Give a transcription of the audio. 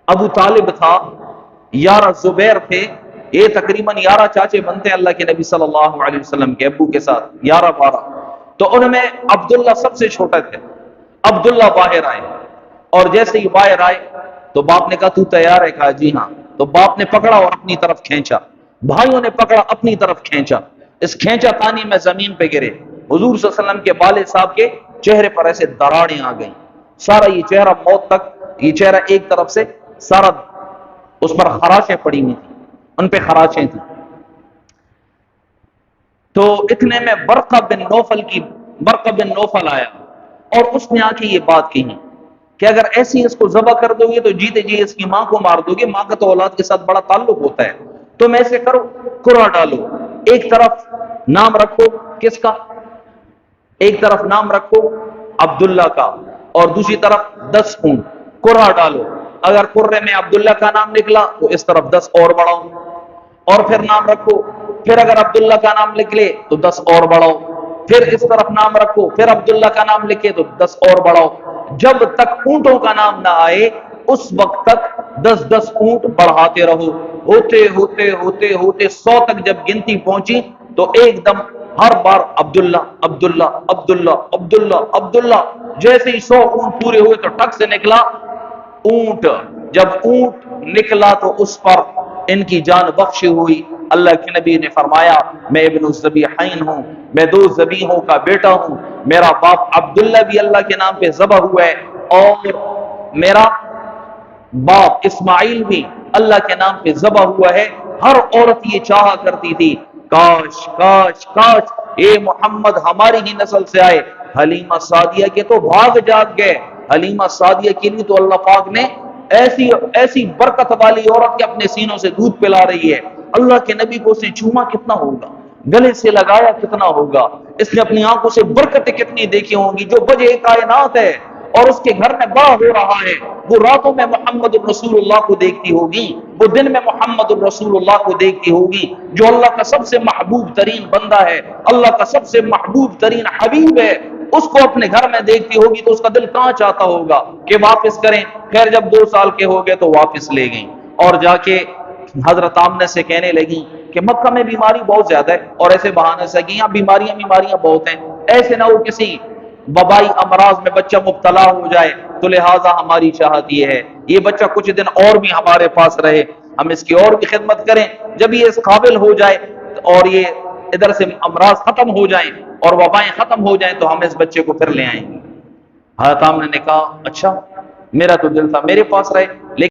ابو طالب تھا، 11 زبیر تھے، یہ تقریباً 11 چاچے بنتے ہیں اللہ کے نبی صلی اللہ علیہ وسلم کے ابو کے ساتھ، 11 12۔ تو ان میں عبداللہ سب سے چھوٹا تھے۔ عبداللہ باہر آئے، اور جیسے ہی باہر آئے تو باپ نے کہا تو تیار ہے؟ کہا جی ہاں۔ تو باپ نے پکڑا اور اپنی طرف کھینچا، بھائیوں نے پکڑا اپنی طرف کھینچا، اس کھینچا تانی میں زمین پہ گرے۔ حضور صلی اللہ علیہ وسلم کے والد صاحب کے چہرے پر ایسے دراڑیں آ گئیں، سارا یہ چہرہ موت تک، یہ چہرہ ایک طرف سے سارا اس پر خراشیں پڑی ہوئی تھیں، ان پہ خراشیں تھیں۔ تو اتنے میں برقہ بن نوفل آیا، اور اس نے آ کے یہ بات کہی کہ اگر ایسی اس کو ذبح کر دو گے تو جیتے جی اس کی ماں کو مار دو گے، ماں کا تو اولاد کے ساتھ بڑا تعلق ہوتا ہے، تم ایسے کرو قرہ ڈالو، ایک طرف نام رکھو کس کا؟ ایک طرف نام رکھو عبداللہ کا، اور دوسری طرف 10 اونٹ قرہ ڈالو، اگر قرے میں عبداللہ کا نام نکلا تو اس طرف 10 اور بڑھاؤ، اور پھر نام رکھو، پھر اگر عبداللہ کا نام نکلے تو 10 اور بڑھاؤ، پھر اس طرف نام رکھو، پھر عبداللہ کا نام لکھے تو 10 اور بڑھاؤ، جب تک اونٹوں کا نام نہ آئے اس وقت تک 10 اونٹ بڑھاتے رہو۔ ہوتے ہوتے ہوتے ہوتے 100 تک جب گنتی پہنچی تو ایک دم ہر بار عبداللہ عبداللہ عبداللہ عبداللہ عبداللہ، جیسے ہی 100 اونٹ پورے ہوئے تو ٹک سے نکلا اونٹ۔ جب اونٹ نکلا تو اس پر ان کی جان بخش ہوئی۔ اللہ کے نبی نے فرمایا میں ابن الذبیحین ہوں، میں 2 ذبیحوں کا بیٹا ہوں، میرا باپ عبداللہ بھی اللہ کے نام پہ ذبح ہوا ہے، اور میرا باپ اسماعیل بھی اللہ کے نام پہ ذبح ہوا ہے۔ ہر عورت یہ چاہا کرتی تھی کاش کاش کاش یہ محمد ہماری ہی نسل سے آئے۔ حلیمہ سعدیہ کے تو بھاگ جاگ گئے، حلیمہ سعدیہ کے لیے تو اللہ پاک نے ایسی برکت والی عورت کے اپنے سینوں سے دودھ پلا رہی ہے۔ اللہ کے نبی کو اسے چوما کتنا ہوگا، گلے سے لگایا کتنا ہوگا، اس نے اپنی آنکھوں سے برکتیں کتنی دیکھی ہوں گی۔ جو وجہ کائنات ہے اور اس کے گھر میں بڑا ہو رہا ہے، وہ راتوں میں محمد الرسول اللہ کو دیکھتی ہوگی، وہ دن میں محمد الرسول اللہ کو دیکھتی ہوگی۔ جو اللہ کا سب سے محبوب ترین بندہ ہے، اللہ کا سب سے محبوب ترین حبیب ہے، اس کو اپنے گھر میں دیکھتی ہوگی تو اس کا دل کہاں چاہتا ہوگا کہ واپس کریں۔ خیر جب 2 سال کے ہو گئے تو واپس لے گئیں، اور جا کے حضرت آمنہ سے کہنے لگی کہ مکہ میں بیماری بہت زیادہ ہے، اور ایسے بہانے سے کہ یہاں بیماریاں بہت ہیں، ایسے نہ ہو کسی وبائی امراض میں بچہ مبتلا ہو جائے، تو لہٰذا ہماری چاہت یہ ہے یہ بچہ کچھ دن اور بھی ہمارے پاس رہے، ہم اس کی اور بھی خدمت کریں، جب یہ اس قابل ہو جائے اور یہ ادھر سے امراض ختم ہو جائیں اور وبائیں ختم ہو جائیں تو ہم اس بچے کو پھر لے آئیں گے۔ حضرت آمنہ نے کہا اچھا، میرا تو دل تھا میرے پاس رہے، لیکن